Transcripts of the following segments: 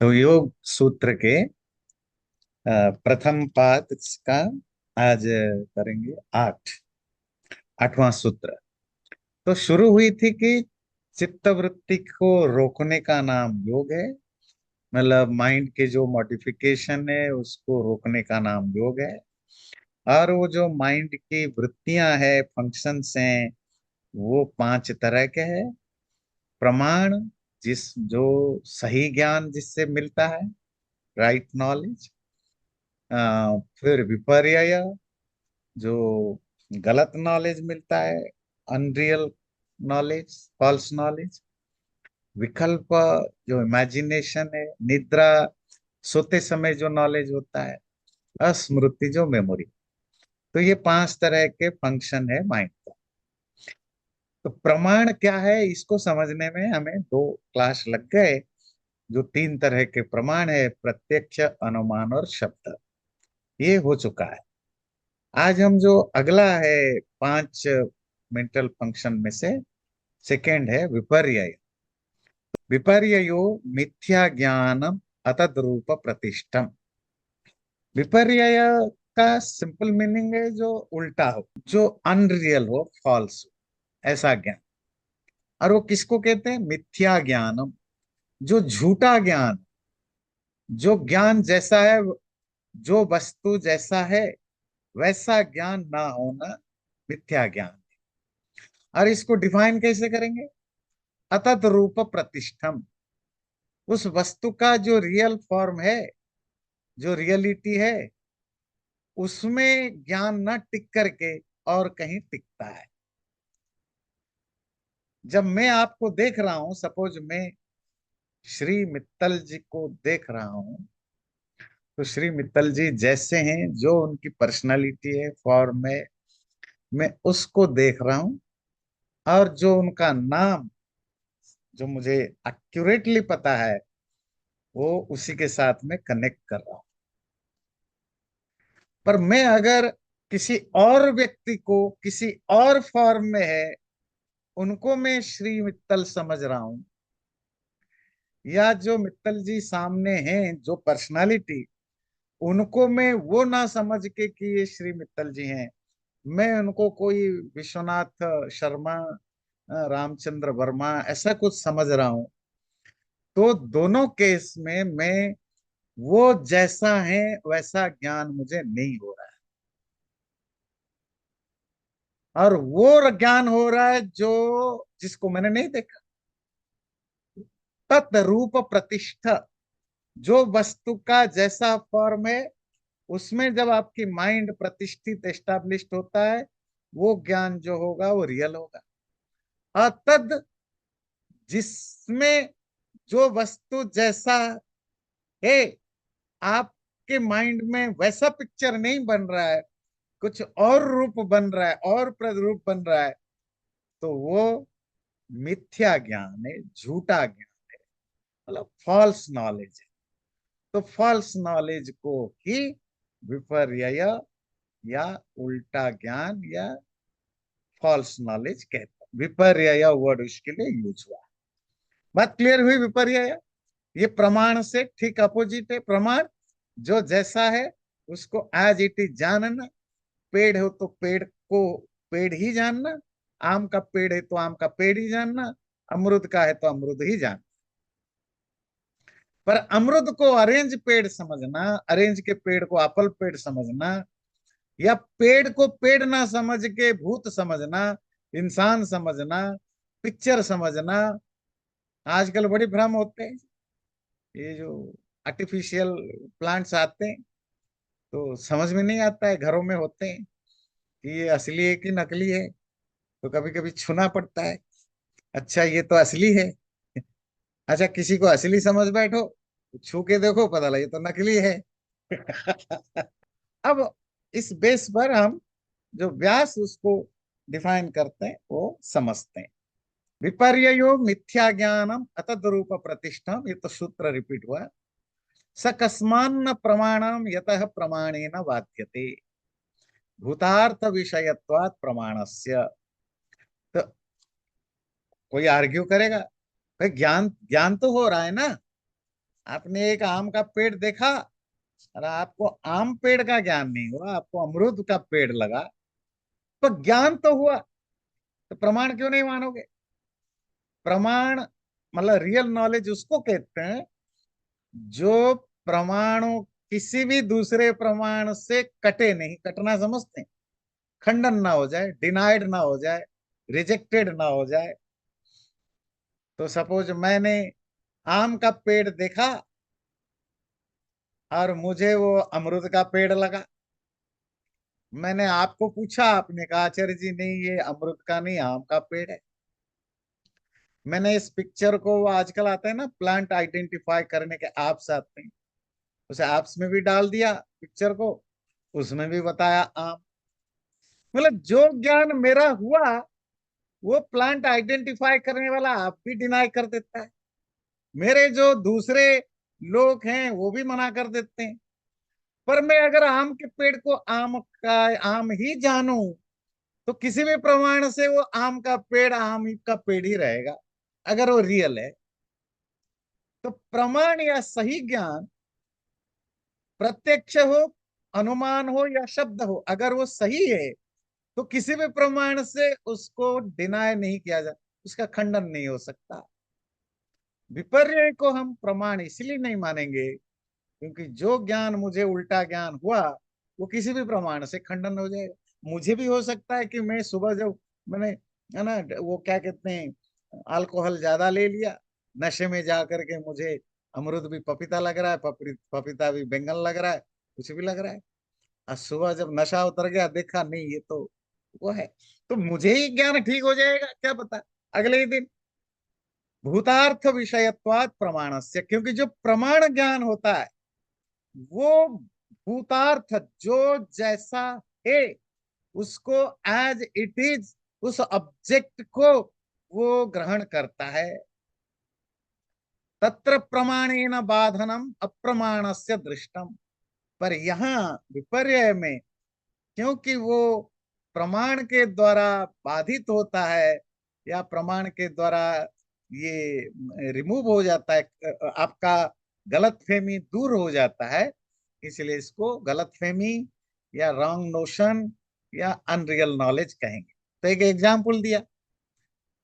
तो योग सूत्र के प्रथम पाद का आज करेंगे। आठवां सूत्र। तो शुरू हुई थी कि चित्त वृत्ति को रोकने का नाम योग है। मतलब माइंड के जो मॉडिफिकेशन है उसको रोकने का नाम योग है। और वो जो माइंड की वृत्तियां है, फंक्शंस हैं, वो पांच तरह के हैं। प्रमाण, जो सही ज्ञान जिससे मिलता है, राइट नॉलेज। फिर विपर्यय, जो गलत नॉलेज मिलता है, अनरियल नॉलेज, फॉल्स नॉलेज। विकल्प, जो इमेजिनेशन है, निद्रा, सोते समय जो नॉलेज होता है। स्मृति, जो मेमोरी। तो ये पांच तरह के फंक्शन है माइंड का। तो प्रमाण क्या है, इसको समझने में हमें दो क्लास लग गए। जो तीन तरह के प्रमाण है, प्रत्यक्ष, अनुमान और शब्द, ये हो चुका है। आज हम जो अगला है, पांच मेंटल फंक्शन में से सेकेंड है विपर्यय। विपर्ययो मिथ्या ज्ञानम अतद्रूप प्रतिष्ठम। विपर्यय का सिंपल मीनिंग है जो उल्टा हो, जो अनरियल हो, फॉल्स हो, ऐसा ज्ञान। और वो किसको कहते हैं? मिथ्या ज्ञानम, जो झूठा ज्ञान। जो ज्ञान जैसा है, जो वस्तु जैसा है वैसा ज्ञान ना होना, मिथ्या ज्ञान। और इसको डिफाइन कैसे करेंगे? अतत रूप प्रतिष्ठम। उस वस्तु का जो रियल फॉर्म है, जो रियलिटी है, उसमें ज्ञान न टिक करके और कहीं टिकता है। जब मैं आपको देख रहा हूं, सपोज मैं श्री मित्तल जी को देख रहा हूं, तो श्री मित्तल जी जैसे हैं, जो उनकी पर्सनालिटी है, फॉर्म है, मैं उसको देख रहा हूं। और जो उनका नाम, जो मुझे एक्यूरेटली पता है, वो उसी के साथ में कनेक्ट कर रहा हूं। पर मैं अगर किसी और व्यक्ति को किसी और फॉर्म में है, उनको मैं श्री मित्तल समझ रहा हूं, या जो मित्तल जी सामने हैं, जो पर्सनालिटी, उनको मैं वो ना समझ के कि ये श्री मित्तल जी हैं, मैं उनको कोई विश्वनाथ शर्मा, रामचंद्र वर्मा, ऐसा कुछ समझ रहा हूं, तो दोनों केस में मैं वो जैसा है वैसा ज्ञान मुझे नहीं हो रहा है। और वो ज्ञान हो रहा है जो जिसको मैंने नहीं देखा। तत्रूप प्रतिष्ठा, जो वस्तु का जैसा फॉर्म है, उसमें जब आपकी माइंड प्रतिष्ठित, एस्टैब्लिश्ड होता है, वो ज्ञान जो होगा वो रियल होगा। और तद, जिसमें जो वस्तु जैसा है, आपके माइंड में वैसा पिक्चर नहीं बन रहा है, कुछ और रूप बन रहा है, और प्रतिरूप बन रहा है, तो वो मिथ्या ज्ञान है, झूठा ज्ञान, मतलब फॉल्स नॉलेज है। तो फॉल्स नॉलेज को ही विपर्यय या उल्टा ज्ञान या फॉल्स नॉलेज कहते हैं। विपर्यय वर्ड उसके लिए यूज हुआ। बात क्लियर हुई? विपर्यय ये प्रमाण से ठीक अपोजिट है। प्रमाण, जो जैसा है उसको एज इट इज जानना। पेड़ हो तो पेड़ को पेड़ ही जानना। आम का पेड़ है तो आम का पेड़ ही जानना। अमरुद का है तो अमरुद ही जानना। पर अमरुद को ऑरेंज पेड़ समझना, ऑरेंज के पेड़ को एप्पल पेड़ समझना, या पेड़ को पेड़ ना समझ के भूत समझना, इंसान समझना, पिक्चर समझना, आजकल बड़ी भ्रम होते हैं। ये जो आर्टिफिशियल प्लांट्स आते हैं, तो समझ में नहीं आता है, घरों में होते हैं, कि ये असली है कि नकली है। तो कभी कभी छूना पड़ता है, अच्छा ये तो असली है। अच्छा, किसी को असली समझ बैठो, तो छू के देखो, पता लगे तो नकली है। अब इस बेस पर हम जो व्यास उसको डिफाइन करते हैं, वो समझते हैं। विपर्ययो मिथ्या ज्ञानम अतद्रूप प्रतिष्ठम, ये तो सूत्र रिपीट हुआ। सकस्मान्न प्रमाणम यतः प्रमाणेन बाध्यते, भूतार्थ विषयत्वात् प्रमाणस्य। तो कोई आर्ग्यू करेगा, भाई ज्ञान ज्ञान तो हो रहा है ना, आपने एक आम का पेड़ देखा और आपको आम पेड़ का ज्ञान नहीं हुआ, आपको अमरूद का पेड़ लगा, तो ज्ञान तो हुआ, तो प्रमाण क्यों नहीं मानोगे? प्रमाण मतलब रियल नॉलेज उसको कहते हैं जो प्रमाणों किसी भी दूसरे प्रमाण से कटे नहीं, कटना समझते हैं, खंडन ना हो जाए, डिनाइड ना हो जाए, रिजेक्टेड ना हो जाए। तो सपोज मैंने आम का पेड़ देखा और मुझे वो अमरूद का पेड़ लगा, मैंने आपको पूछा, आपने कहा आचार्य जी नहीं ये अमरूद का नहीं आम का पेड़ है। मैंने इस पिक्चर को, वो आजकल आता है ना प्लांट आइडेंटिफाई करने के ऐप्स आते हैं, उसे ऐप्स में भी डाल दिया पिक्चर को, उसमें भी बताया आम। मतलब जो ज्ञान मेरा हुआ वो प्लांट आइडेंटिफाई करने वाला आप भी डिनाई कर देता है, मेरे जो दूसरे लोग हैं वो भी मना कर देते हैं। पर मैं अगर आम के पेड़ को आम का आम ही जानूं तो किसी भी प्रमाण से वो आम का पेड़ आम ही का पेड़ ही रहेगा, अगर वो रियल है। तो प्रमाण या सही ज्ञान प्रत्यक्ष हो, अनुमान हो या शब्द हो, अगर वो सही है तो किसी भी प्रमाण से उसको डिनाय नहीं किया जा, उसका खंडन नहीं हो सकता। विपर्य को हम प्रमाण इसलिए नहीं मानेंगे क्योंकि जो ज्ञान मुझे उल्टा ज्ञान हुआ वो किसी भी प्रमाण से खंडन हो जाएगा। मुझे भी हो सकता है कि मैं सुबह जब मैंने, है ना, वो क्या कहते हैं, अल्कोहल ज्यादा ले लिया, नशे में जा करके मुझे अमरूद भी पपीता लग रहा है, पपीता भी बैंगन लग रहा है, कुछ भी लग रहा है। और सुबह जब नशा उतर गया देखा नहीं ये तो वो है, तो मुझे ही ज्ञान ठीक हो जाएगा क्या पता अगले ही दिन। भूतार्थ विषयत्वात् प्रमाणस्य, क्योंकि जो प्रमाण ज्ञान होता है वो भूतार्थ जो जैसा है उसको एज इट इज, उस ऑब्जेक्ट को वो ग्रहण करता है। तत्र प्रमाणेन बाधनम अप्रमाणस्य दृष्टम। पर यहाँ विपर्य में, क्योंकि वो प्रमाण के द्वारा बाधित होता है या प्रमाण के द्वारा ये रिमूव हो जाता है, आपका गलतफहमी दूर हो जाता है, इसलिए इसको गलतफहमी या रॉन्ग नोशन या अनरियल नॉलेज कहेंगे। तो एक एग्जाम्पल दिया,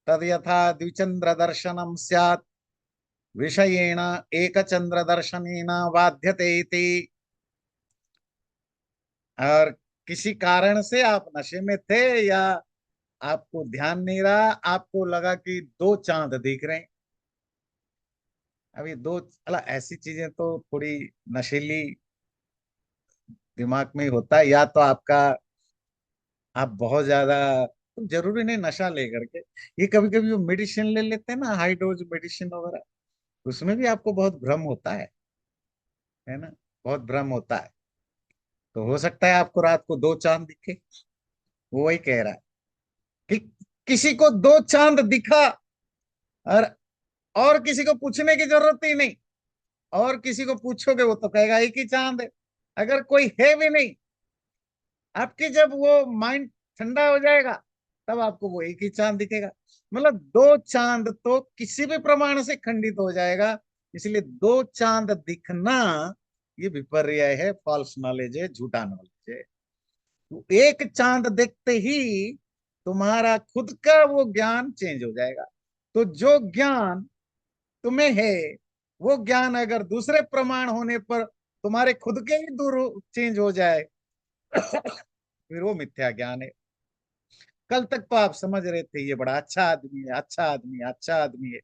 तद यथा द्विचंद्र दर्शनम स्यात् विषयेण एक चंद्र दर्शनेन बाध्यते इति। और किसी कारण से आप नशे में थे या आपको ध्यान नहीं रहा, आपको लगा कि दो चांद दिख रहे हैं। अभी दो अला ऐसी चीजें तो थोड़ी नशीली दिमाग में ही होता है, या तो आपका आप बहुत ज्यादा, तो जरूरी नहीं नशा लेकर के, ये कभी कभी वो मेडिसिन ले लेते हैं ना, हाई डोज मेडिसिन वगैरह, उसमें भी आपको बहुत भ्रम होता है ना, बहुत भ्रम होता है। तो हो सकता है आपको रात को दो चांद दिखे। वो वही कह रहा है कि किसी को दो चांद दिखा और किसी को पूछने की जरूरत ही नहीं, और किसी को पूछोगे वो तो कहेगा एक ही चांद है। अगर कोई है भी नहीं, आपकी जब वो माइंड ठंडा हो जाएगा तब आपको वो एक ही चांद दिखेगा। मतलब दो चांद तो किसी भी प्रमाण से खंडित हो जाएगा, इसलिए दो चांद दिखना ये विपर्य है, फॉल्स नॉलेज है, झूठा नॉलेज है। तो एक चांद देखते ही तुम्हारा खुद का वो ज्ञान चेंज हो जाएगा। तो जो ज्ञान तुम्हें है वो ज्ञान अगर दूसरे प्रमाण होने पर तुम्हारे खुद के ही दूर चेंज हो जाए फिर वो मिथ्या ज्ञान है। कल तक तो आप समझ रहे थे ये बड़ा अच्छा आदमी है, अच्छा आदमी है, अच्छा आदमी है।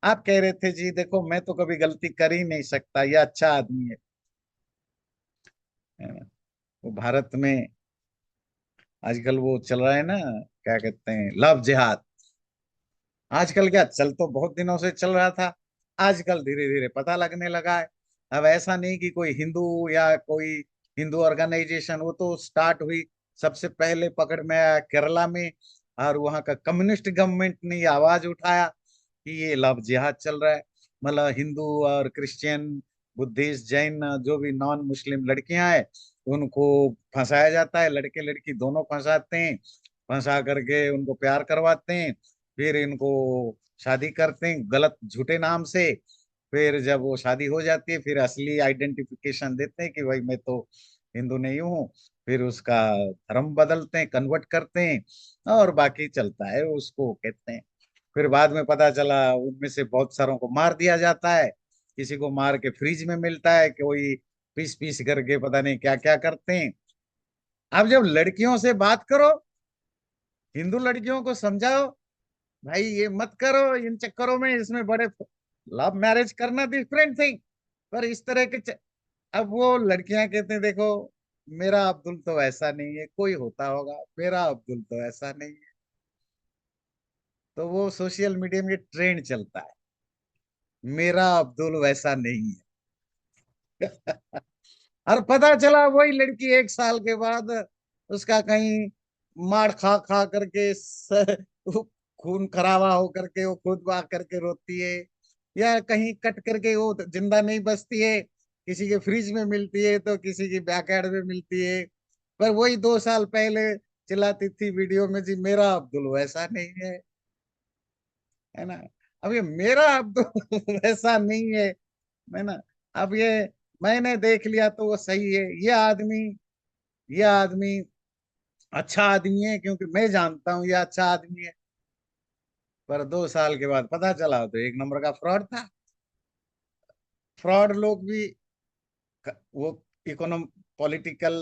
आप कह रहे थे जी देखो मैं तो कभी गलती कर ही नहीं सकता, ये अच्छा आदमी है ना? वो भारत में आजकल वो चल रहा है ना, क्या कहते हैं, लव जिहाद। आजकल क्या, चल तो बहुत दिनों से चल रहा था, आजकल धीरे धीरे पता लगने लगा है। अब ऐसा नहीं कि कोई हिंदू या कोई हिंदू ऑर्गेनाइजेशन, वो तो स्टार्ट हुई सबसे पहले पकड़ में आया केरला में, और वहां का कम्युनिस्ट गवर्नमेंट ने ये आवाज उठाया कि ये लव जिहाद चल रहा है। मतलब हिंदू और क्रिश्चियन, बुद्धिस्ट, जैन, जो भी नॉन मुस्लिम लड़कियां हैं उनको फंसाया जाता है, लड़के लड़की दोनों फंसाते हैं, फंसा करके उनको प्यार करवाते हैं, फिर इनको शादी करते हैं गलत झूठे नाम से, फिर जब वो शादी हो जाती है फिर असली आइडेंटिफिकेशन देते हैं कि भाई मैं तो हिंदू नहीं हूँ। फिर उसका धर्म बदलते हैं, कन्वर्ट करते हैं, और बाकी चलता है, उसको कहते हैं। फिर बाद में पता चला उनमें से बहुत सारों को मार दिया जाता है, किसी को मार के फ्रिज में मिलता है, कोई पीस पीस करके पता नहीं क्या क्या करते हैं। अब जब लड़कियों से बात करो, हिंदू लड़कियों को समझाओ भाई ये मत करो इन चक्करों में, इसमें बड़े, लव मैरिज करना डिफरेंट थिंग, पर इस तरह के अब वो लड़कियां कहते हैं देखो मेरा अब्दुल तो ऐसा नहीं है, कोई होता होगा, मेरा अब्दुल तो ऐसा नहीं है। तो वो सोशल मीडिया में ट्रेंड चलता है, मेरा अब्दुल वैसा नहीं है। और पता चला वही लड़की 1 साल के बाद उसका कहीं मार खा खा करके खून खराबा हो करके वो खुद आ करके रोती है, या कहीं कट करके वो जिंदा नहीं बचती है, किसी के फ्रिज में मिलती है तो किसी की बैकयार्ड में मिलती है। पर वही 2 साल पहले चिल्लाती थी वीडियो में जी मेरा अब्दुल वैसा नहीं है ना। अब ये मेरा अब्दुल वैसा नहीं है ना। अब ये मैंने देख लिया तो वो सही है, ये आदमी अच्छा आदमी है क्योंकि मैं जानता हूँ ये अच्छा आदमी है। पर 2 साल के बाद पता चला तो एक नंबर का फ्रॉड था। फ्रॉड लोग भी वो इकोनॉम पॉलिटिकल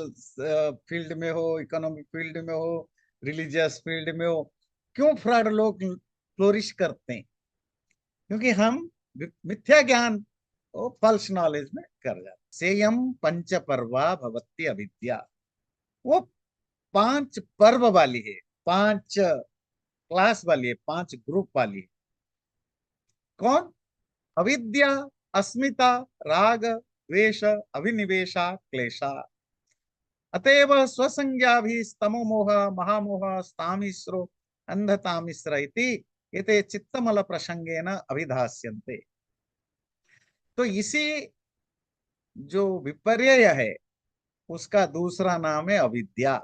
फील्ड में हो, इकोनॉमिक फील्ड में हो, रिलीजियस फील्ड में हो, क्यों फ्रॉड लोग फ्लोरिश करते हैं? क्योंकि हम मिथ्या ज्ञान वो फल्स नॉलेज में कर जाते। सेयम पंच पर्वा भवत्ति अविद्या, वो 5 पर्व वाली है, 5 क्लास वाली है, 5 ग्रुप वाली है। कौन? अविद्या, अस्मिता, राग, द्वेष, अभिनिवेशा, क्लेशा। अतएव स्वसंज्ञा भी स्तमो मोह महामोह स्तामिश्रो अंधतामिश्र इति एते चित्तमल प्रसंगेन अभिधास्यन्ते। तो इसी जो विपर्यय है उसका दूसरा नाम है अविद्या।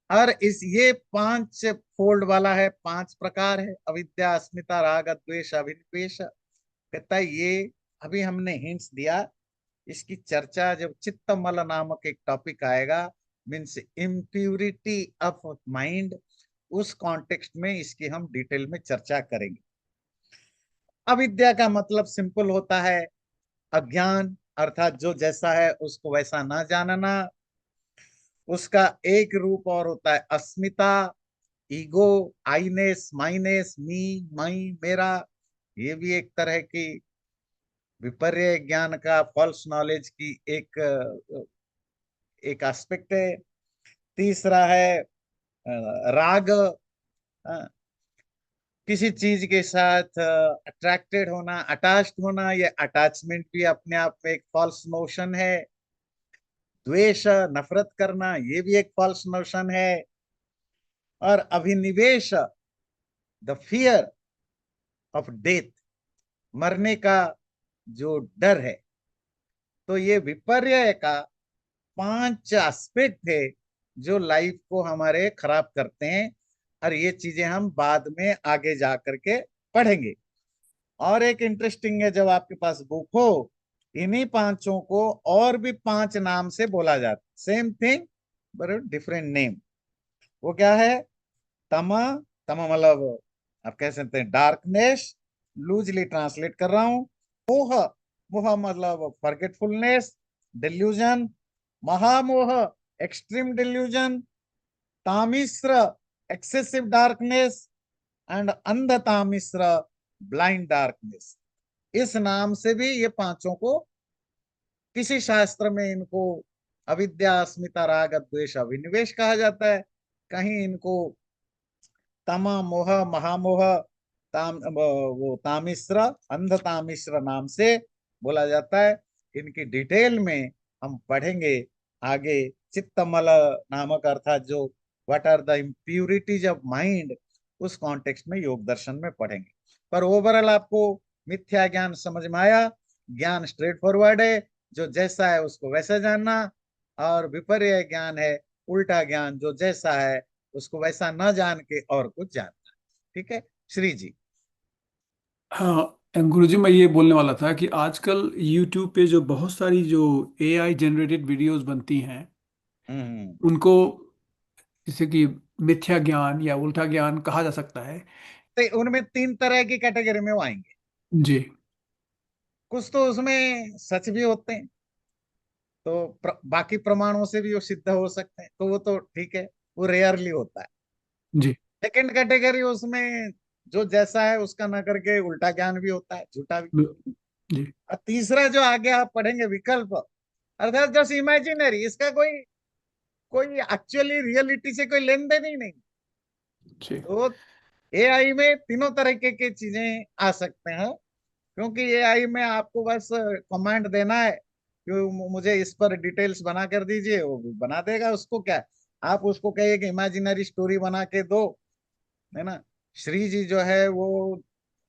और इस ये 5 फोल्ड वाला है, 5 प्रकार है, अविद्या, अस्मिता, राग, द्वेष, अभिनिवेश। कहता है ये अभी हमने हिंट्स दिया, इसकी चर्चा जब चित्तमल नामक एक टॉपिक आएगा, मीन्स इम्प्यूरिटी ऑफ माइंड, उस कॉन्टेक्स्ट में इसकी हम डिटेल में चर्चा करेंगे। अविद्या का मतलब सिंपल होता है अज्ञान, अर्थात जो जैसा है उसको वैसा ना जानना। उसका एक रूप और होता है अस्मिता, ईगो, आईनेस, माइनेस, मी, मई, मेरा। ये भी एक तरह की विपर्य ज्ञान का, फॉल्स नॉलेज की एक एस्पेक्ट है। तीसरा है राग, अ, किसी चीज के साथ अट्रैक्टेड होना, अटैच्ड होना, ये अटैचमेंट भी अपने आप में एक फॉल्स नोशन है। द्वेष, नफरत करना, ये भी एक फॉल्स नोशन है। और अभिनिवेश, द फियर ऑफ डेथ, मरने का जो डर है। तो ये विपर्य का 5 एस्पेक्ट है जो लाइफ को हमारे खराब करते हैं। और ये चीजें हम बाद में आगे जा करके पढ़ेंगे। और एक इंटरेस्टिंग है, जब आपके पास बुक हो, इन्हीं 5 को और भी 5 नाम से बोला जाता है, same thing but different name. वो क्या है? तमा, तमा मतलब आप कह सकते हैं डार्कनेस, लूजली ट्रांसलेट कर रहा हूं। मोह, मोह मतलब फॉरगेटफुलनेस, डिल्यूजन। महामोह, एक्सट्रीम डिल्यूजन। तामिश्र, एक्सेसिव डार्कनेस। एंड अंधतामिश्र, ब्लाइंड डार्कनेस। इस नाम से भी ये 5 को किसी शास्त्र में इनको अविद्या, अस्मिता, राग, द्वेष, अभिनिवेश कहा जाता है। कहीं इनको तमा, मोह, महामोह, वो तामिश्र, अंध तामिश्र नाम से बोला जाता है। इनकी डिटेल में हम पढ़ेंगे आगे। चित्तमल नामक अर्थात जो what are the impurities of mind, उस कॉन्टेक्स्ट में योग दर्शन में पढ़ेंगे। पर ओवरऑल आपको मिथ्या ज्ञान समझ में आया? ज्ञान स्ट्रेट फॉरवर्ड है, जो जैसा है उसको वैसा जानना। और विपर्य ज्ञान है, उल्टा ज्ञान, जो जैसा है उसको वैसा न जान के और कुछ जानना। ठीक है श्री जी? हाँ, गुरुजी, मैं ये बोलने वाला था कि आजकल YouTube पे जो बहुत सारी जो AI जनरेटेड वीडियोस बनती हैं, हम्म। उनको जैसे कि मिथ्या ज्ञान या उल्टा ज्ञान कहा जा सकता है। तो उनमें तीन तरह की कैटेगरी में वो आएंगे। जी। कुछ तो उसमें सच भी होते हैं, तो बाकी प्रमाणों से भी वो सिद्ध हो सकते हैं, तो वो तो ठीक है, वो रेयरली होता है। जी। सेकंड कैटेगरी उसमें जो जैसा है उसका ना करके उल्टा ज्ञान भी होता है, झूठा भी। जी। और तीसरा जो आगे आप पढ़ेंगे, विकल्प, अर्थात जस्ट इमेजिनरी, इसका कोई कोई एक्चुअली रियलिटी से कोई लेन देन ही नहीं। जी। तो एआई में तीनों तरीके की चीजें आ सकते हैं, क्योंकि एआई में आपको बस कमांड देना है कि मुझे इस पर डिटेल्स बना कर दीजिए, वो बना देगा। उसको क्या, आप उसको कहिए कि इमेजिनरी स्टोरी बना के दो, है ना। श्री जी जो है वो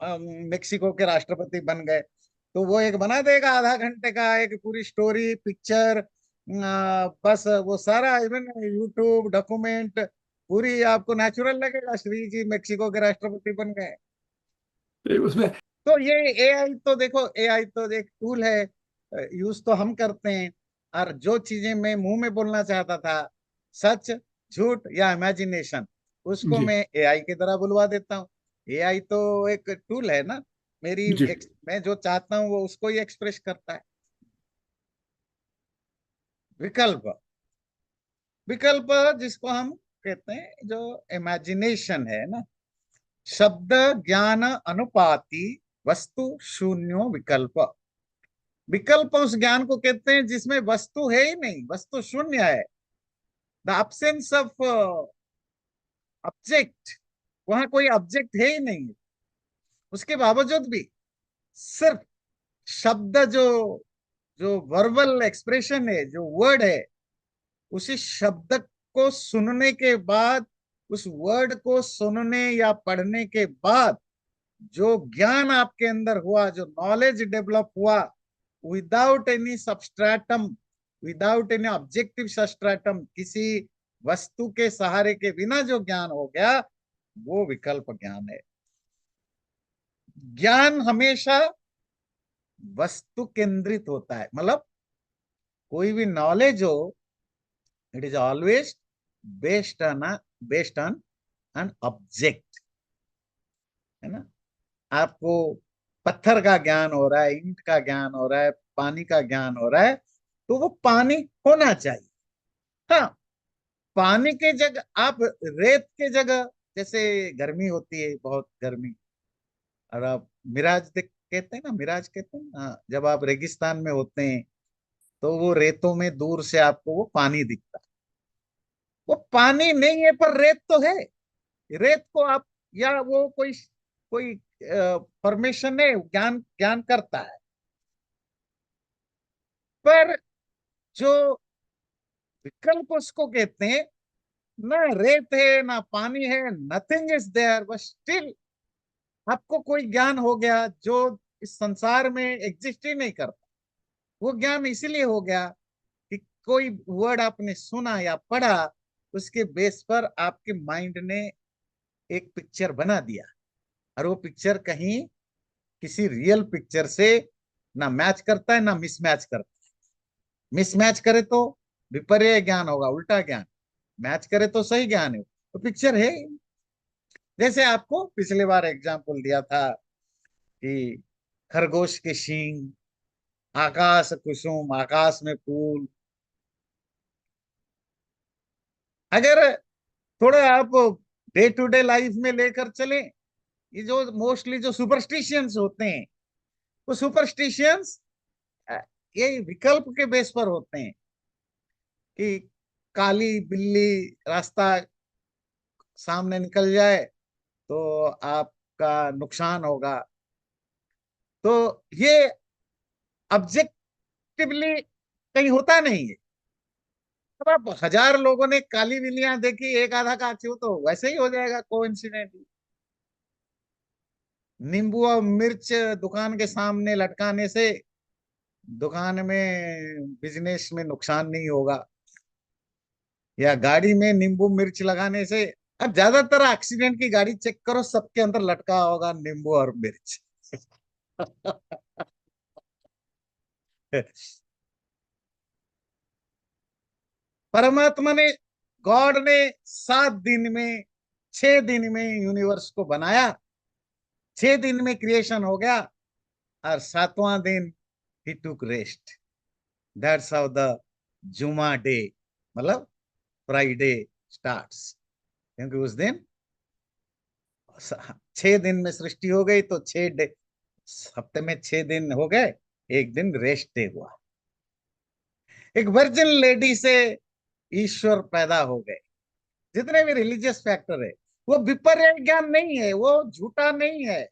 मेक्सिको के राष्ट्रपति बन गए, तो वो एक बना देगा आधा घंटे का एक पूरी स्टोरी पिक्चर। बस वो सारा इवन यूट्यूब डॉक्यूमेंट पूरी आपको नेचुरल लगेगा, श्री जी मेक्सिको के राष्ट्रपति बन गए। उसमें। तो ये एआई तो देखो, एआई तो एक टूल है, यूज तो हम करते हैं। और जो चीजें मैं मुंह में बोलना चाहता था, सच, झूठ या इमेजिनेशन, उसको जी। मैं एआई की तरह बुलवा देता हूँ। एआई तो एक टूल है ना, जी। मैं जो चाहता हूँ वो उसको ही एक्सप्रेस करता है। विकल्प, विकल्प जिसको हम कहते हैं, जो इमेजिनेशन है ना, शब्द ज्ञान अनुपाति वस्तु शून्यो विकल्प। विकल्प उस ज्ञान को कहते हैं जिसमें वस्तु है ही नहीं, वस्तु शून्य है, द absence ऑफ ऑब्जेक्ट। वहां कोई ऑब्जेक्ट है ही नहीं, उसके बावजूद भी सिर्फ शब्द, जो जो वर्बल एक्सप्रेशन है, जो वर्ड है, उसी शब्द को सुनने के बाद, उस वर्ड को सुनने या पढ़ने के बाद जो ज्ञान आपके अंदर हुआ, जो नॉलेज डेवलप हुआ, without any substratum, without any objective substratum, किसी वस्तु के सहारे के बिना जो ज्ञान हो गया, वो विकल्प ज्ञान है। ज्ञान हमेशा वस्तु केंद्रित होता है, मतलब कोई भी नॉलेज हो, it is always based on an object, है ना। आपको पत्थर का ज्ञान हो रहा है, ईंट का ज्ञान हो रहा है, पानी का ज्ञान हो रहा है, तो वो पानी होना चाहिए। हाँ, पानी के जगह आप रेत के जगह, जैसे गर्मी होती है, बहुत गर्मी, और आप मिराज देख कहते हैं ना, मिराज कहते हैं ना, हाँ, जब आप रेगिस्तान में होते हैं तो वो रेतों में दूर से आपको वो पानी दिखता है। वो पानी नहीं है पर रेत तो है। रेत को आप, या वो कोई कोई परमिशन है, ज्ञान ज्ञान करता है। पर जो विकल्प उसको कहते हैं, ना रेत है ना पानी है, nothing is there, but still आपको कोई ज्ञान हो गया जो इस संसार में एग्जिस्ट ही नहीं करता। वो ज्ञान इसीलिए हो गया कि कोई वर्ड आपने सुना या पढ़ा, उसके बेस पर आपके माइंड ने एक पिक्चर बना दिया, और वो पिक्चर कहीं किसी रियल पिक्चर से ना मैच करता है ना मिसमैच करता है। मिसमैच करे तो विपर्य ज्ञान होगा, उल्टा ज्ञान। मैच करे तो सही ज्ञान है, तो पिक्चर है। जैसे आपको पिछले बार एग्जाम्पल दिया था कि खरगोश के सींग, आकाश कुसुम, आकाश में फूल। अगर थोड़ा आप डे टू डे लाइफ में लेकर चलें, ये जो मोस्टली जो सुपरस्टिशियंस होते हैं, वो सुपरस्टिशियंस ये विकल्प के बेस पर होते हैं कि काली बिल्ली रास्ता सामने निकल जाए तो आपका नुकसान होगा। तो ये ऑब्जेक्टिवली कहीं होता नहीं है। अब आप हजार लोगों ने काली बिल्लियां देखी, एक आधा का क्यों, तो वैसे ही हो जाएगा कोइंसिडेंटली। नींबू और मिर्च दुकान के सामने लटकाने से दुकान में बिजनेस में नुकसान नहीं होगा, या गाड़ी में नींबू मिर्च लगाने से। अब ज्यादातर एक्सीडेंट की गाड़ी चेक करो, सबके अंदर लटका होगा नींबू और मिर्च। परमात्मा ने, गॉड ने 7 दिन में, 6 दिन में यूनिवर्स को बनाया, 6 दिन में क्रिएशन हो गया, और 7वां दिन ही टुक रेस्ट। दैट्स हाउ द जुमा डे, मतलब फ्राइडे स्टार्ट्स। क्योंकि उस दिन 6 दिन में सृष्टि हो गई, तो 6 डे, हफ्ते में 6 दिन हो गए, एक दिन रेस्ट डे हुआ। एक वर्जिन लेडी से ईश्वर पैदा हो गए। जितने भी रिलीजियस फैक्टर है, वो विपर्य ज्ञान नहीं है, वो झूठा नहीं है,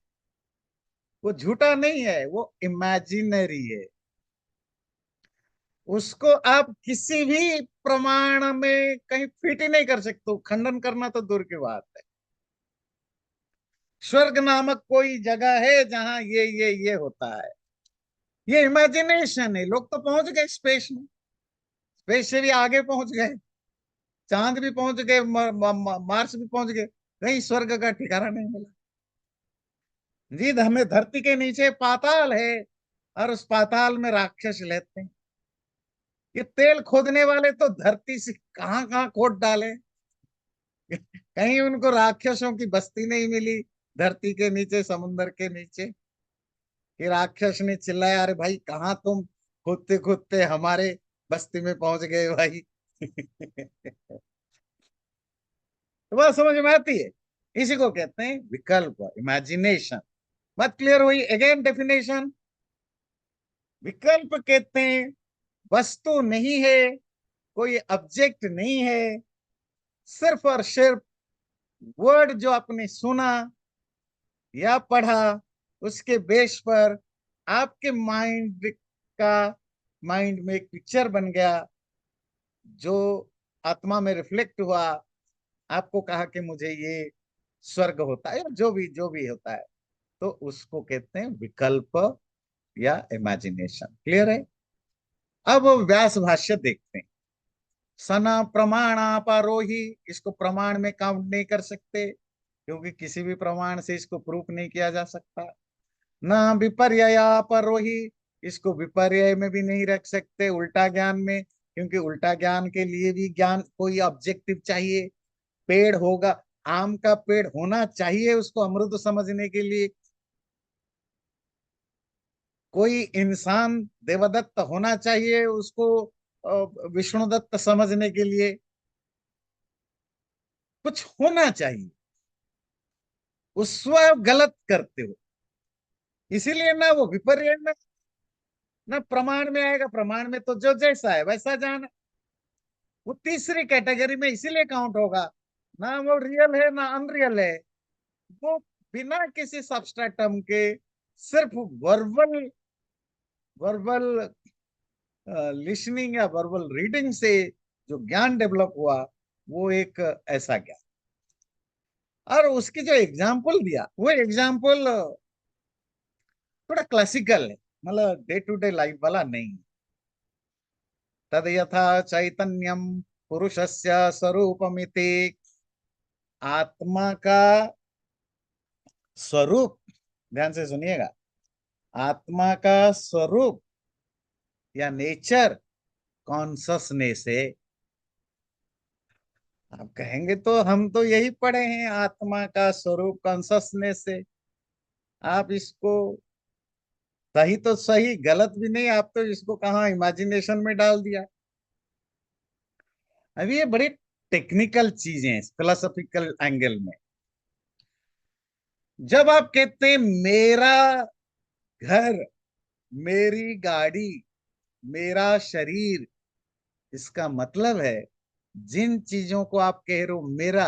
वो झूठा नहीं है, वो इमेजिनरी है। उसको आप किसी भी प्रमाण में कहीं फिट ही नहीं कर सकते, खंडन करना तो दूर की बात है। स्वर्ग नामक कोई जगह है जहां ये होता है? ये इमेजिनेशन है। लोग तो पहुंच गए स्पेस में, स्पेस से भी आगे पहुंच गए, चांद भी पहुंच गए, मार्स भी पहुंच गए, कहीं स्वर्ग का ठिकाना नहीं मिला। जी, हमें धरती के नीचे पाताल है, और उस पाताल में राक्षस रहते हैं। ये तेल खोदने वाले तो धरती से कहां कहां खोद डाले, कहीं उनको राक्षसों की बस्ती नहीं मिली धरती के नीचे, समुन्द्र के नीचे। कि राक्षस ने चिल्लाया, अरे भाई कहाँ तुम खोदते खोदते हमारे बस्ती में पहुंच गए भाई। तो बात समझ में आती है? इसी को कहते हैं विकल्प, इमेजिनेशन। बात क्लियर हुई? Again definition. विकल्प कहते हैं वस्तु नहीं है, कोई ऑब्जेक्ट नहीं है, सिर्फ और सिर्फ वर्ड जो आपने सुना या पढ़ा, उसके बेस पर आपके का माइंड में एक पिक्चर बन गया, जो आत्मा में रिफ्लेक्ट हुआ, आपको कहा कि मुझे ये स्वर्ग होता है, जो भी होता है, तो उसको कहते हैं विकल्प या इमेजिनेशन। क्लियर है? अब व्यास भाष्य देखते हैं। सना प्रमाणापारोही, इसको प्रमाण में काउंट नहीं कर सकते, क्योंकि किसी भी प्रमाण से इसको प्रूफ नहीं किया जा सकता। ना विपर्ययापरोही, इसको विपर्य में भी नहीं रख सकते, उल्टा ज्ञान में, क्योंकि उल्टा ज्ञान के लिए भी ज्ञान कोई ऑब्जेक्टिव चाहिए। पेड़ होगा, आम का पेड़ होना चाहिए उसको अमृत समझने के लिए। कोई इंसान देवदत्त होना चाहिए उसको विष्णुदत्त समझने के लिए। कुछ होना चाहिए, उसको आप गलत करते हो। इसीलिए ना वो विपर्य में, ना प्रमाण में आएगा। प्रमाण में तो जो जैसा है वैसा जाना, वो तीसरी कैटेगरी में इसीलिए काउंट होगा। ना वो रियल है ना अनरियल है, वो बिना किसी सबस्ट्रेटम के, सिर्फ वर्बल वर्बल लिसनिंग या वर्बल रीडिंग से जो ज्ञान डेवलप हुआ, वो एक ऐसा ज्ञान। और उसकी जो एग्जाम्पल दिया, वो एग्जाम्पल थोड़ा क्लासिकल है, मतलब डे टू डे लाइफ वाला नहीं। तद यथा चैतन्यम पुरुषस्य स्वरूपमिति, आत्मा का स्वरूप, ध्यान से सुनिएगा, आत्मा का स्वरूप या नेचर कॉन्शसनेस है। आप कहेंगे तो हम तो यही पढ़े हैं, आत्मा का स्वरूप कॉन्शसनेस है। आप इसको सही तो सही, गलत भी नहीं, आप तो इसको कहाँ इमेजिनेशन में डाल दिया। अभी ये बड़ी टेक्निकल चीजें हैं फिलोसॉफिकल एंगल में। जब आप कहते हैं मेरा घर, मेरी गाड़ी, मेरा शरीर, इसका मतलब है जिन चीजों को आप कह रहे हो मेरा,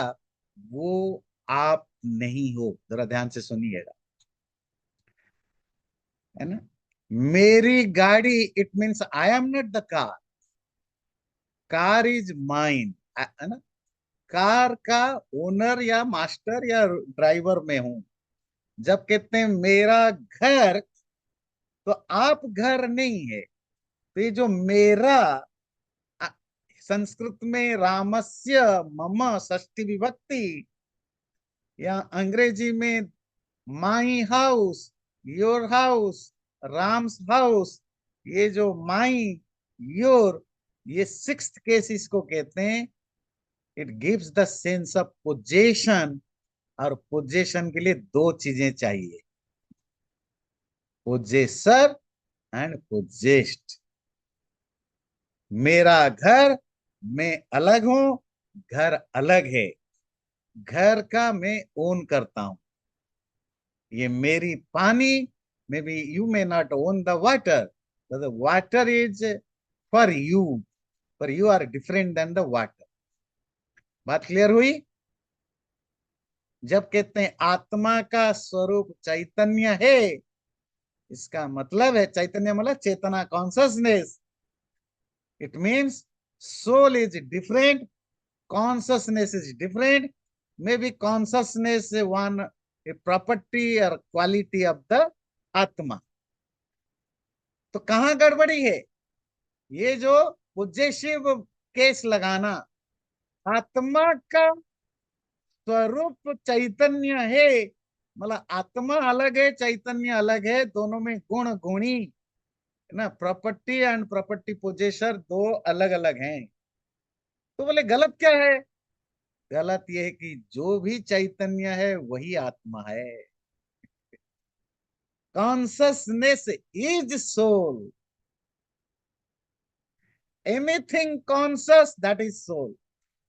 वो आप नहीं हो। जरा ध्यान से सुनिएगा, है ना? मेरी गाड़ी, it means I am not the car, car is mine, है ना? कार का ओनर या मास्टर या ड्राइवर में हूं। जब कहते हैं मेरा घर, तो आप घर नहीं है। तो ये जो मेरा, अ, संस्कृत में रामस्य मम षष्ठी विभक्ति, या अंग्रेजी में my house, your house, Ram's house, ये जो माई, योर, ये सिक्स्थ केस इसको कहते हैं। It gives the sense of possession, और पोजेशन के लिए दो चीजें चाहिए, पोजेसर एंड पोजेस्ट। मेरा घर, मैं अलग हूं, घर अलग है, घर का मैं ओन करता हूं। ये मेरी पानी, maybe you may not own the water, the water is for you, पर you are different than the water. बात क्लियर हुई? जब कहते हैं आत्मा का स्वरूप चैतन्य है, इसका मतलब है चैतन्य मतलब चेतना, consciousness. It means soul is different, consciousness is different, maybe consciousness one a property or quality of the आत्मा। तो कहां गड़बड़ी है? ये जो पोजेसिव केस लगाना, आत्मा का स्वरूप चैतन्य है, मतलब आत्मा अलग है, चैतन्य अलग है, दोनों में गुण गुणी है ना, प्रॉपर्टी एंड प्रॉपर्टी पोजेसर दो अलग अलग हैं। तो बोले गलत क्या है? गलत यह है कि जो भी चैतन्य है वही आत्मा है। Consciousness is soul, anything conscious that is soul.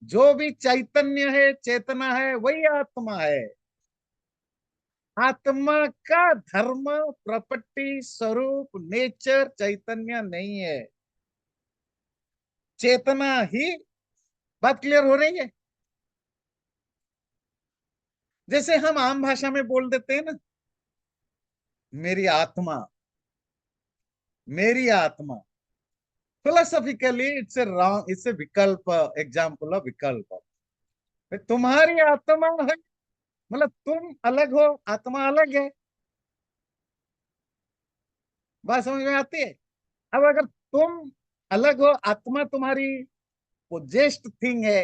जो भी चैतन्य है, चेतना है, वही आत्मा है। आत्मा का धर्म, प्रॉपर्टी, स्वरूप, नेचर चैतन्य नहीं है, चेतना ही। बात क्लियर हो रही है? जैसे हम आम भाषा में बोल देते हैं ना, मेरी आत्मा, मेरी आत्मा। Philosophically it's a wrong, it's a विकल्प, एग्जाम्पल ऑफ विकल्प। तुम्हारी आत्मा है मतलब तुम अलग हो, आत्मा अलग है। बात समझ में आती है? अब अगर तुम अलग हो, आत्मा तुम्हारी पोजेस्ट थिंग है,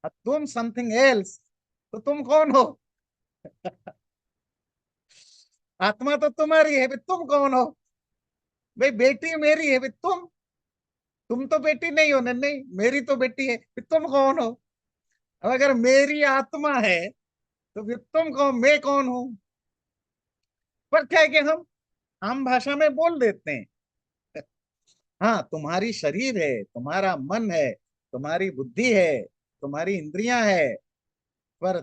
और तुम समथिंग एल्स, तो तुम कौन हो? आत्मा तो तुम्हारी है, भाई तुम कौन हो? भाई बेटी मेरी है, भाई तुम तो बेटी नहीं हो, नहीं मेरी तो बेटी है, फिर तुम कौन हो? अब अगर मेरी आत्मा है तो फिर तुम कौन, मैं कौन हूं? पर क्या है कि हम आम भाषा में बोल देते हैं, हाँ तुम्हारी शरीर है, तुम्हारा मन है, तुम्हारी बुद्धि है, तुम्हारी इंद्रियां है, पर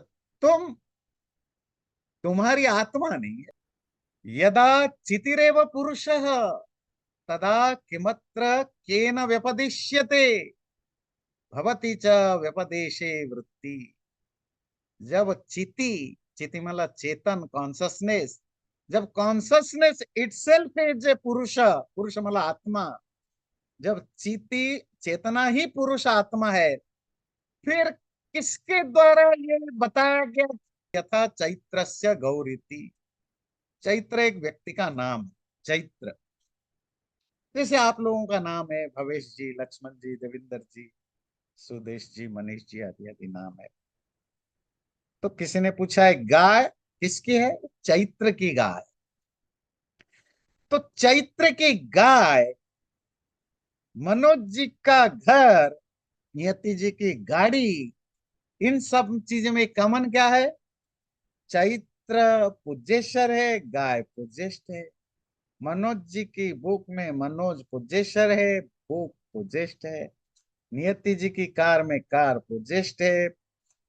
तुम्हारी आत्मा नहीं है। यदा चितिरेव पुरुषः तदा किमत्र केन व्यपदिश्यते, भवति च व्यपदेशे वृत्ति। जब चिति, चिति मतलब चेतन, कॉन्शसनेस, जब कॉन्शसनेस इटसेल्फ इज ए पुरुष, पुरुष मतलब आत्मा, जब चिति चेतना ही पुरुष आत्मा है, फिर किसके द्वारा ये बताया गया? यथा चैत्रस्य गौरीति, चैत्र एक व्यक्ति का नाम है, चैत्र। जैसे आप लोगों का नाम है भवेश जी, लक्ष्मण जी, देविंदर जी, सुदेश जी, मनीष जी, आदि आदि नाम है। तो किसी ने पूछा है गाय किसकी है? चैत्र की गाय। तो चैत्र की गाय, मनोज जी का घर, नियति जी की गाड़ी, इन सब चीजों में कॉमन क्या है? चैत्र पोजेसर है, गाय पोजेस्ट है। मनोज जी की बुक में मनोज पोजेसर है, बुक पोजेस्ट है। नियति जी की कार में कार पोजेस्ट है,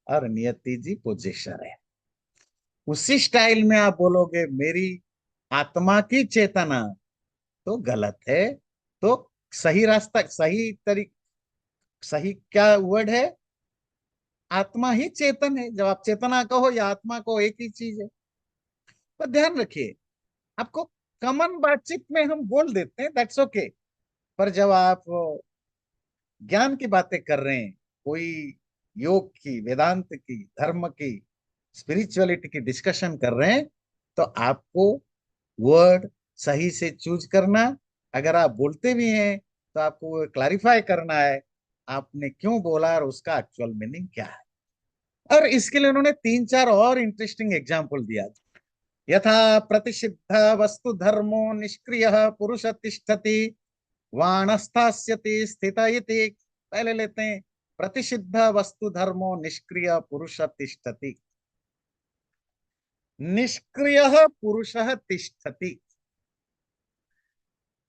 और नियति जी पोजेसर है। उसी स्टाइल में आप बोलोगे मेरी आत्मा की चेतना, तो गलत है। तो सही रास्ता, सही तरीक, सही क्या वर्ड है? आत्मा ही चेतन है। जब आप चेतना कहो या आत्मा को, एक ही चीज है। तो ध्यान रखिए, आपको कॉमन बातचीत में हम बोल देते हैं, दैट्स ओके। पर जब आप ज्ञान की बातें कर रहे हैं, कोई योग की, वेदांत की, धर्म की, स्पिरिचुअलिटी की डिस्कशन कर रहे हैं, तो आपको वर्ड सही से चूज करना। अगर आप बोलते भी हैं तो आपको क्लैरिफाई करना है आपने क्यों बोला और उसका एक्चुअल मीनिंग क्या है। और इसके लिए उन्होंने तीन चार और इंटरेस्टिंग एग्जाम्पल दिया। यथा प्रतिषिद्ध वस्तु धर्मो निष्क्रिय पुरुष तिष्ठति वाणस्थास्यति स्थित इति। पहले लेते हैं, प्रतिषिद्ध वस्तु धर्मो निष्क्रिय पुरुष तिष्ठति। निष्क्रिय पुरुष तिष्ठति,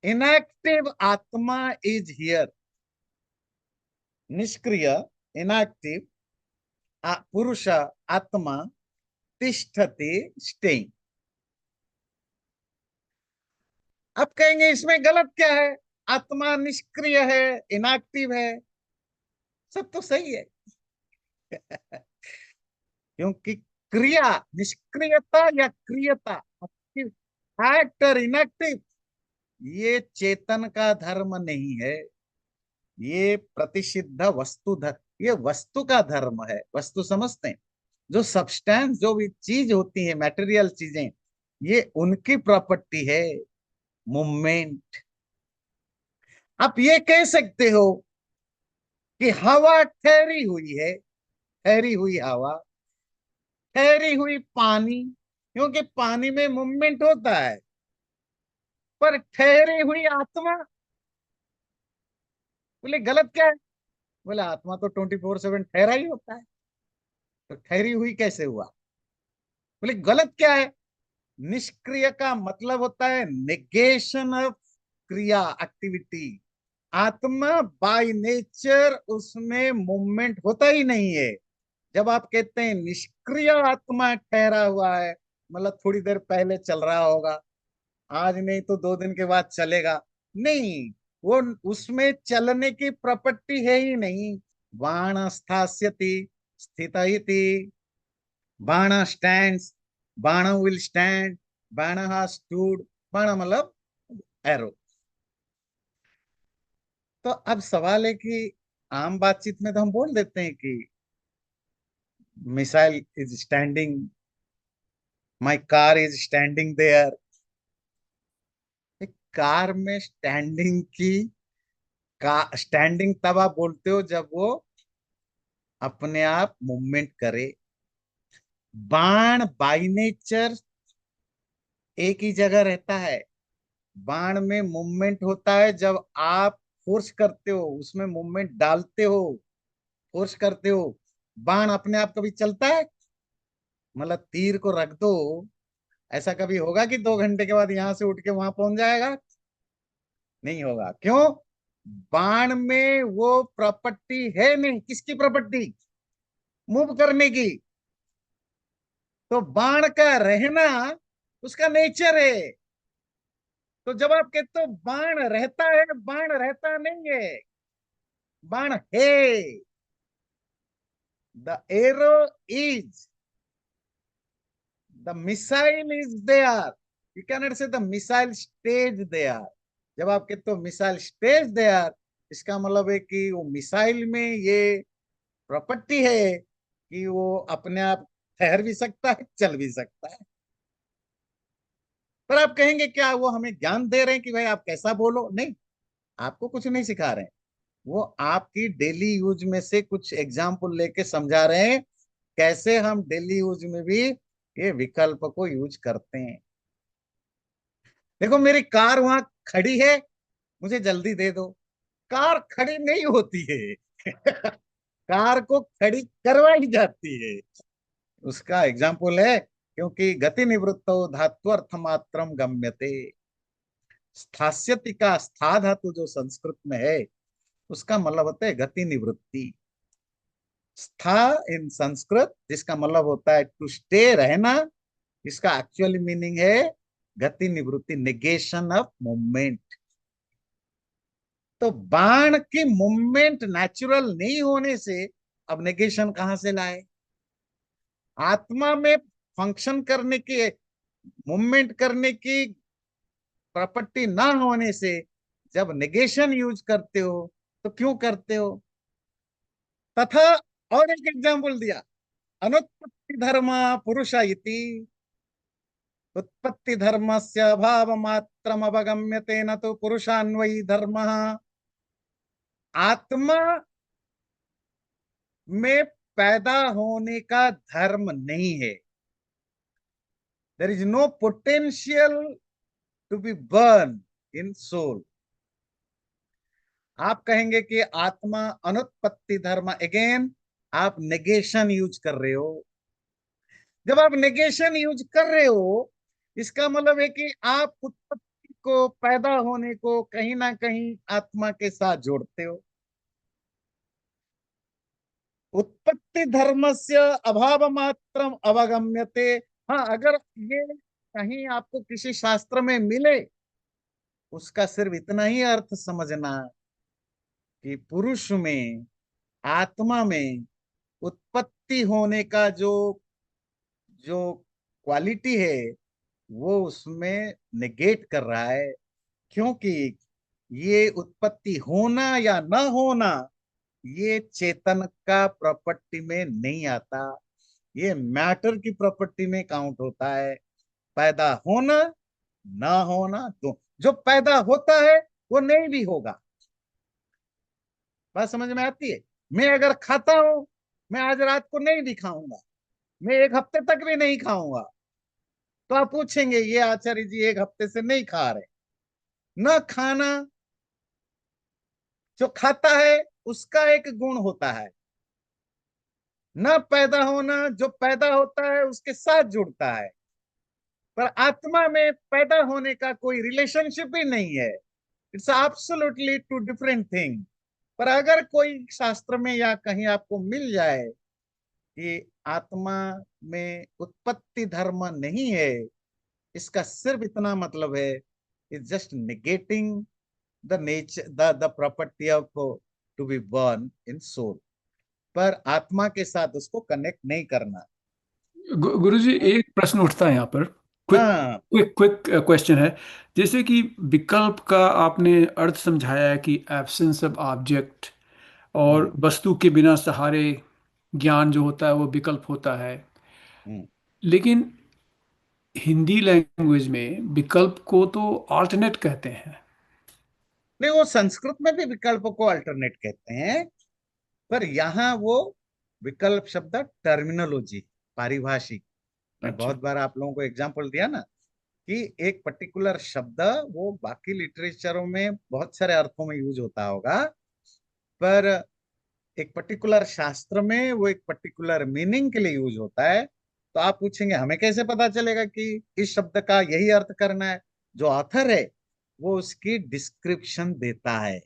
इनएक्टिव आत्मा इज हियर। निष्क्रिय, इनएक्टिव, पुरुष आत्मा, तिष्ठति स्टेइंग। अब कहेंगे इसमें गलत क्या है, आत्मा निष्क्रिय है, इनएक्टिव है, सब तो सही है। क्योंकि क्रिया, निष्क्रियता या क्रियता, एक्ट और इनएक्टिव, ये चेतन का धर्म नहीं है, ये प्रतिषिद्ध वस्तु धर्म, ये वस्तु का धर्म है। वस्तु समझते हैं, जो सब्सटेंस, जो भी चीज होती है, मटेरियल चीजें, ये उनकी प्रॉपर्टी है, मूवमेंट। आप ये कह सकते हो कि हवा ठहरी हुई है, ठहरी हुई हवा, ठहरी हुई पानी, क्योंकि पानी में मूवमेंट होता है। पर ठहरी हुई आत्मा, बोले गलत क्या है, बोले आत्मा तो 24/7 ठहरा ही होता है, तो ठहरी हुई कैसे हुआ। बोले गलत क्या है, निष्क्रिय का मतलब होता है नेगेशन ऑफ क्रिया, एक्टिविटी। आत्मा बाय नेचर उसमें मूवमेंट होता ही नहीं है। जब आप कहते हैं निष्क्रिय आत्मा ठहरा हुआ है, मतलब थोड़ी देर पहले चल रहा होगा, आज नहीं तो 2 दिन के बाद चलेगा, नहीं, वो उसमें चलने की प्रॉपर्टी है ही नहीं। बाण स्थास्यति स्थित, बाण स्टैंड्स, बाण विल स्टैंड, बाण स्टूड। बाण मतलब एरो। तो अब सवाल है कि आम बातचीत में तो हम बोल देते हैं कि missile is standing, my car is standing there. Car में स्टैंडिंग की, का स्टैंडिंग तब आप बोलते हो जब वो अपने आप मूवमेंट करे। बाण बाय नेचर एक ही जगह रहता है। बाण में मूवमेंट होता है जब आप फोर्स करते हो, उसमें मूवमेंट डालते हो, फोर्स करते हो। बाण अपने आप कभी चलता है, मतलब तीर को रख दो, ऐसा कभी होगा कि 2 घंटे के बाद यहां से उठ के वहां पहुंच जाएगा? नहीं होगा। क्यों? बाण में वो प्रॉपर्टी है नहीं, किसकी प्रॉपर्टी, मूव करने की। तो बाण का रहना उसका नेचर है। तो जब आप कहते हो बाण रहता है, बाण रहता नहीं है, बाण है। The arrow is, the missile is there. You cannot say the missile stage there. जब आप कहते हो मिसाइल स्टेज देयर, इसका मतलब है कि वो मिसाइल में ये प्रॉपर्टी है कि वो अपने आप ठहर भी सकता है, चल भी सकता है। पर आप कहेंगे क्या वो हमें ज्ञान दे रहे हैं कि भाई आप कैसा बोलो? नहीं, आपको कुछ नहीं सिखा रहे हैं। वो आपकी डेली यूज में से कुछ एग्जाम्पल लेके समझा रहे हैं कैसे हम डेली यूज में भी ये विकल्प को यूज करते हैं। देखो मेरी कार वहां खड़ी है, मुझे जल्दी दे दो। कार खड़ी नहीं होती है। कार को खड़ी करवाई जाती है। उसका एग्जाम्पल है, क्योंकि गति निवृत्तो धात्वर्थ मात्रम गम्यते। स्थास्यति का स्था धातु जो संस्कृत में है, उसका मतलब होता है गति निवृत्ति। स्था इन संस्कृत, जिसका मतलब होता है टू स्टे, रहना, इसका एक्चुअल मीनिंग है गति निवृत्ति, नेगेशन ऑफ मूवमेंट। तो बाण की मूवमेंट नेचुरल नहीं होने से अब नेगेशन कहां से लाए? आत्मा में फंक्शन करने की, मूवमेंट करने की प्रॉपर्टी ना होने से जब नेगेशन यूज करते हो तो क्यों करते हो? तथा और एक एग्जाम्पल दिया, अनुत्पत्ति धर्म पुरुष इति, उत्पत्ति धर्म से अभाव मात्रम अवगम्यते न तो पुरुषान्वयी धर्म। आत्मा में पैदा होने का धर्म नहीं है। There is no potential to be burn in soul. आप कहेंगे कि आत्मा अनुत्पत्ति धर्म, अगेन आप नेगेशन यूज कर रहे हो। जब आप नेगेशन यूज कर रहे हो, इसका मतलब है कि आप उत्पत्ति को, पैदा होने को कहीं ना कहीं आत्मा के साथ जोड़ते हो। उत्पत्ति धर्मस्य अभाव मात्रम अवगम्यते। हाँ, अगर ये कहीं आपको किसी शास्त्र में मिले, उसका सिर्फ इतना ही अर्थ समझना कि पुरुष में, आत्मा में उत्पत्ति होने का जो जो क्वालिटी है, वो उसमें नेगेट कर रहा है। क्योंकि ये उत्पत्ति होना या न होना, ये चेतन का प्रॉपर्टी में नहीं आता, ये मैटर की प्रॉपर्टी में काउंट होता है। पैदा होना, ना होना, तो जो पैदा होता है वो नहीं भी होगा। बात समझ में आती है? मैं अगर खाता हूं, मैं आज रात को नहीं भी खाऊंगा, मैं एक हफ्ते तक भी नहीं खाऊंगा, तो आप पूछेंगे ये आचार्य जी एक हफ्ते से नहीं खा रहे। न खाना, जो खाता है उसका एक गुण होता है। न पैदा होना, जो पैदा होता है उसके साथ जुड़ता है। पर आत्मा में पैदा होने का कोई रिलेशनशिप ही नहीं है। It's absolutely two different thing. पर अगर कोई शास्त्र में या कहीं आपको मिल जाए कि आत्मा में उत्पत्ति धर्म नहीं है, इसका सिर्फ इतना मतलब है, it's just negating the nature, the property of to be born in soul. पर आत्मा के साथ उसको कनेक्ट नहीं करना। गुरुजी, एक प्रश्न उठता है यहाँ पर। क्विक हाँ। क्विक क्विक क्वेश्चन है। जैसे कि विकल्प का आपने अर्थ समझाया है कि एब्सेंस ऑफ ऑब्जेक्ट, और हम्म। वस्तु के बिना सहारे ज्ञान जो होता है वो विकल्प होता है। हम्म। लेकिन हिंदी लैंग्वेज में विकल्प को तो ऑल्टरनेट कहते हैं। नहीं, वो संस्कृत में भी विकल्प को अल्टरनेट कहते हैं। पर यहाँ वो विकल्प शब्द टर्मिनोलॉजी, पारिभाषिक। मैं अच्छा। बहुत बार आप लोगों को एग्जांपल दिया ना कि एक पर्टिकुलर शब्द वो बाकी लिटरेचरों में बहुत सारे अर्थों में यूज होता होगा, पर एक पर्टिकुलर शास्त्र में वो एक पर्टिकुलर मीनिंग के लिए यूज होता है। तो आप पूछेंगे हमें कैसे पता चलेगा कि इस शब्द का यही अर्थ करना है? जो ऑथर है वो उसकी डिस्क्रिप्शन देता है।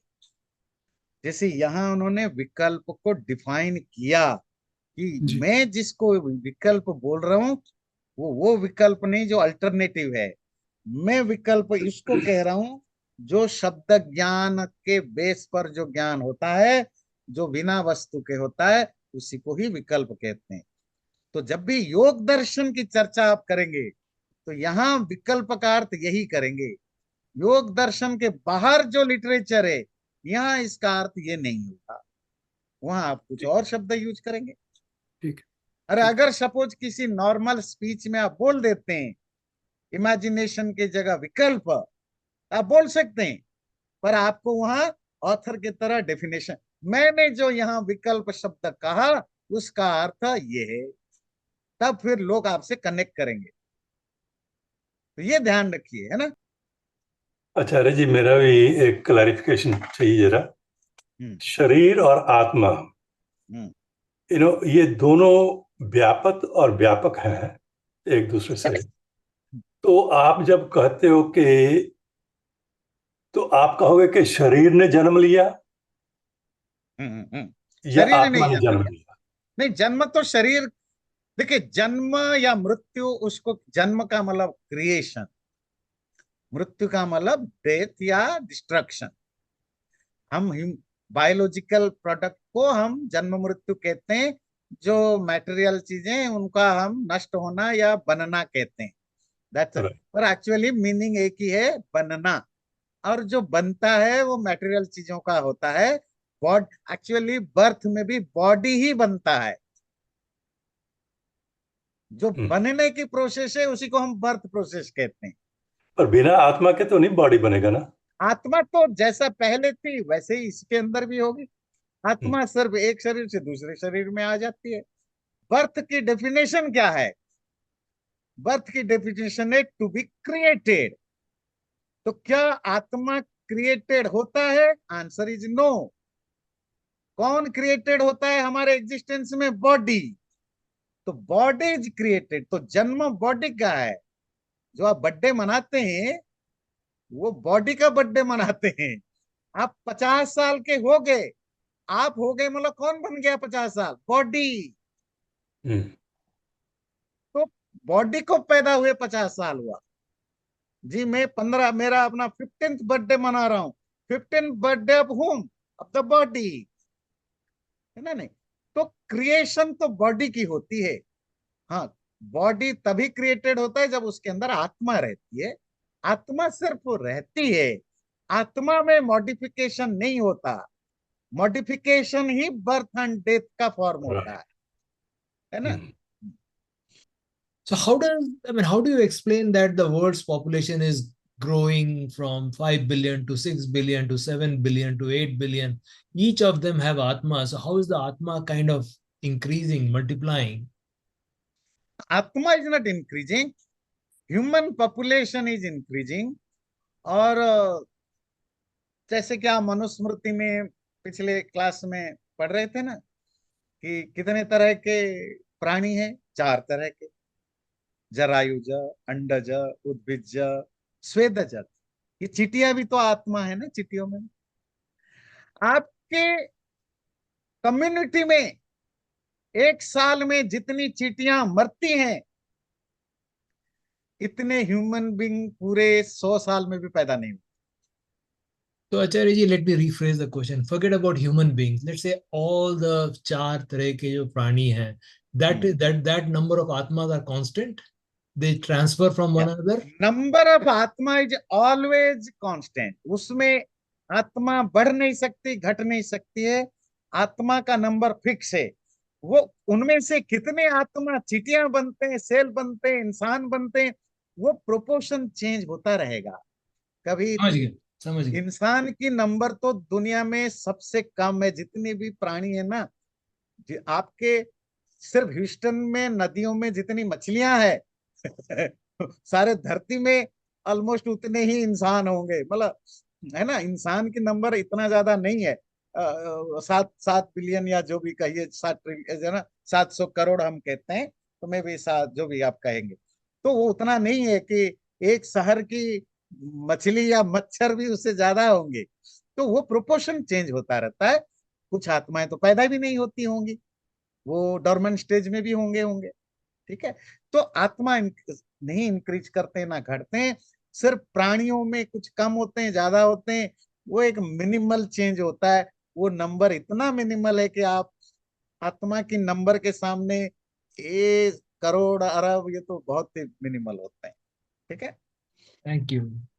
जैसे यहाँ उन्होंने विकल्प को डिफाइन किया कि जी। मैं जिसको विकल्प बोल रहा हूं, वो विकल्प नहीं जो अल्टरनेटिव है। मैं विकल्प इसको कह रहा हूं जो शब्द ज्ञान के बेस पर जो ज्ञान होता है, जो बिना वस्तु के होता है, उसी को ही विकल्प कहते हैं। तो जब भी योग दर्शन की चर्चा आप करेंगे, तो यहाँ विकल्प का अर्थ यही करेंगे। योग दर्शन के बाहर जो लिटरेचर है, यहाँ इसका अर्थ ये नहीं होगा, वहां आप कुछ ठीक। और शब्द यूज करेंगे। ठीक। अरे ठीक। अगर सपोज किसी नॉर्मल स्पीच में आप बोल देते हैं इमेजिनेशन की जगह विकल्प, आप बोल सकते हैं, पर आपको वहां ऑथर की तरह डेफिनेशन, मैंने जो यहाँ विकल्प शब्द कहा उसका अर्थ ये है, तब फिर लोग आपसे कनेक्ट करेंगे। तो ये ध्यान रखिए, है ना। आचार्य जी, मेरा भी एक क्लैरिफिकेशन चाहिए जरा। हम्म। शरीर और आत्मा, हम्म। ये दोनों व्यापक और व्यापक हैं एक दूसरे से। तो आप जब कहते हो कि, तो आप कहोगे कि शरीर ने जन्म लिया या शरीर आत्मा नहीं ने जन्म जन्म लिया। लिया? नहीं, जन्म तो शरीर, देखिए जन्म या मृत्यु, उसको जन्म का मतलब क्रिएशन, मृत्यु का मतलब डेथ या डिस्ट्रक्शन। हम बायोलॉजिकल प्रोडक्ट को हम जन्म मृत्यु कहते हैं। जो मटेरियल चीजें हैं उनका हम नष्ट होना या बनना कहते हैं। That's it. Right. पर एक्चुअली मीनिंग एक ही है, बनना। और जो बनता है वो मटेरियल चीजों का होता है। बॉड एक्चुअली बर्थ में भी बॉडी ही बनता है। जो हम्म। बनने की प्रोसेस है उसी को हम बर्थ प्रोसेस कहते हैं। पर बिना आत्मा के तो नहीं बॉडी बनेगा ना? आत्मा तो जैसा पहले थी वैसे ही इसके अंदर भी होगी। हम्म। आत्मा सिर्फ एक शरीर से दूसरे शरीर में आ जाती है। बर्थ की डेफिनेशन क्या है? बर्थ की डेफिनेशन है टू बी क्रिएटेड। तो क्या आत्मा क्रिएटेड होता है? Answer is no. कौन क्रिएटेड होता है हमारे एग्जिस्टेंस में? बॉडी। तो बॉडी इज क्रिएटेड। तो जन्म बॉडी का है। जो आप बर्थडे मनाते हैं वो बॉडी का बर्थडे मनाते हैं। आप 50 साल के हो गए, आप हो गए मतलब कौन बन गया 50 साल? बॉडी। हम्म, तो बॉडी को पैदा हुए 50 साल हुआ। जी मैं 15, मेरा अपना 15th बर्थडे मना रहा हूँ। 15th birthday of home? Of the body, है ना? नहीं। तो क्रिएशन तो बॉडी की होती है। हाँ, बॉडी तभी क्रिएटेड होता है जब उसके अंदर आत्मा रहती है। आत्मा सिर्फ रहती है, आत्मा में मॉडिफिकेशन नहीं होता। Modification he birth and death का फॉर्म होता right. है ना? हम्म, So how does, I mean, how do you explain that the world's population is growing from 5 billion to 6 billion to 7 billion to 8 billion? Each of them have Atma. So how is the Atma kind of increasing, multiplying? आत्मा is not increasing, human population is increasing. और जैसे कि आप मनुस्मृति में पिछले class में पढ़ रहे थे ना कि कितने तरह के प्राणी हैं? 4 तरह के। जरायुज, अंडज, उद्भिज, स्वेदज। ये चींटियां भी तो आत्मा है ना, चींटियों में। आपके कम्युनिटी में एक साल में जितनी चींटियां मरती हैं इतने ह्यूमन बींग पूरे 100 साल में भी पैदा नहीं हुए। So Acharya ji, let me rephrase the question. Forget about human beings. Let's say all the चार तरह के जो प्राणी हैं, that number of atmas are constant. They transfer from one another. Number of आत्मा इज ऑलवेज कांस्टेंट। उसमें आत्मा बढ़ नहीं सकती, घट नहीं सकती है। आत्मा का नंबर फिक्स है। वो उनमें से कितने आत्मा चींटियां बनते हैं, सेल बनते हैं, इंसान बनते हैं, वो प्रोपोर्शन चेंज होता रहेगा। कभी समझ गया, समझ गया। इंसान की नंबर तो दुनिया में सबसे कम है। जितने भी प्राणी है ना, आपके सिर्फ ह्यूस्टन में नदियों में जितनी मछलियां हैं सारे धरती में ऑलमोस्ट उतने ही इंसान होंगे। मतलब, है ना? इंसान की नंबर इतना ज्यादा नहीं है। 7 बिलियन या जो भी कहिए, 7 ट्रिलियन, है ना? 700 करोड़ हम कहते हैं, तो मैं भी 7 जो भी आप कहेंगे, तो वो उतना नहीं है कि एक शहर की मछली या मच्छर भी उससे ज्यादा होंगे। तो वो प्रोपोर्शन चेंज होता रहता है। कुछ आत्माएं तो पैदा भी नहीं होती होंगी, वो डॉर्मेंट स्टेज में भी होंगे होंगे। ठीक है। तो आत्मा नहीं इंक्रीज करते ना घटते हैं। सिर्फ प्राणियों में कुछ कम होते हैं, ज्यादा होते हैं। वो एक मिनिमल चेंज होता है। वो नंबर इतना मिनिमल है कि आप आत्मा की नंबर के सामने ये करोड़ अरब ये तो बहुत ही मिनिमल होते हैं। ठीक है। Thank you.